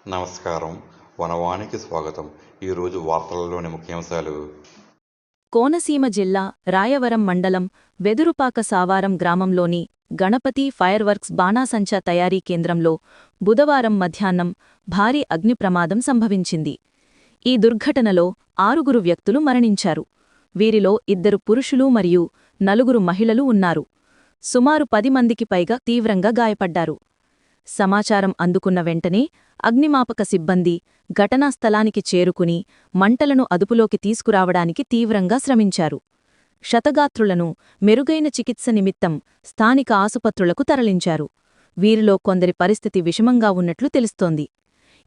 నమస్కారం. వనవానికి స్వాగతం. ఈరోజు వార్తలలోని ముఖ్యాంశాలు. కోనసీమ జిల్లా రాయవరం మండలం వెదురుపాక సావారం గ్రామంలోని గణపతి ఫైర్ వర్క్స్ బాణాసంచా తయారీ కేంద్రంలో బుధవారం మధ్యాహ్నం భారీ అగ్ని ప్రమాదం సంభవించింది. ఈ దుర్ఘటనలో 6 వ్యక్తులు మరణించారు. వీరిలో 2 పురుషులు మరియు 4 మహిళలు ఉన్నారు. సుమారు 10 మందికి పైగా తీవ్రంగా గాయపడ్డారు. సమాచారం అందుకున్న వెంటనే అగ్నిమాపక సిబ్బంది ఘటనా స్థలానికి చేరుకుని మంటలను అదుపులోకి తీసుకురావడానికి తీవ్రంగా శ్రమించారు. క్షతగాత్రులను మెరుగైన చికిత్స నిమిత్తం స్థానిక ఆసుపత్రులకు తరలించారు. వీరిలో కొందరి పరిస్థితి విషమంగా ఉన్నట్లు తెలుస్తోంది.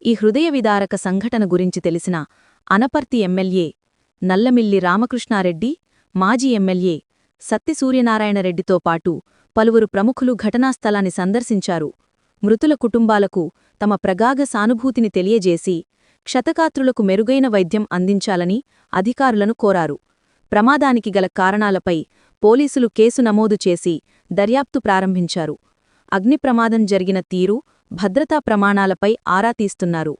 ఈ హృదయవిదారక సంఘటన గురించి తెలిసిన అనపర్తి ఎమ్మెల్యే నల్లమిల్లి రామకృష్ణారెడ్డి, మాజీ ఎమ్మెల్యే సత్తి సూర్యనారాయణరెడ్డితో పాటు పలువురు ప్రముఖులు ఘటనాస్థలాన్ని సందర్శించారు. మృతుల కుటుంబాలకు తమ ప్రగాఢ సానుభూతిని తెలియజేసి క్షతగాత్రులకు మెరుగైన వైద్యం అందించాలని అధికారులను కోరారు. ప్రమాదానికి గల కారణాలపై పోలీసులు కేసు నమోదు చేసి దర్యాప్తు ప్రారంభించారు. అగ్ని ప్రమాదం జరిగిన తీరు, భద్రతా ప్రమాణాలపై ఆరా తీస్తున్నారు.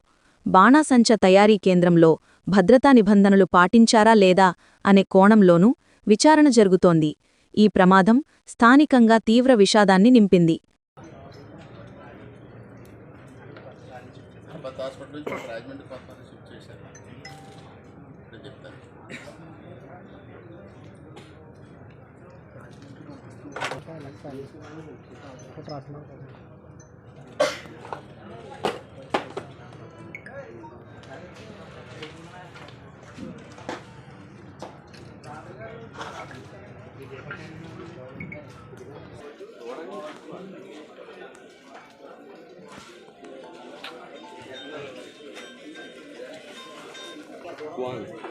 బాణాసంచా తయారీ కేంద్రంలో భద్రతా నిబంధనలు పాటించారా లేదా అనే కోణంలోనూ విచారణ జరుగుతోంది. ఈ ప్రమాదం స్థానికంగా తీవ్ర విషాదాన్ని నింపింది. హాస్పిటల్ నుంచి రాజమండ్రి కొంతమంది షిఫ్ట్ చేశారు. నేను చెప్తాను. One.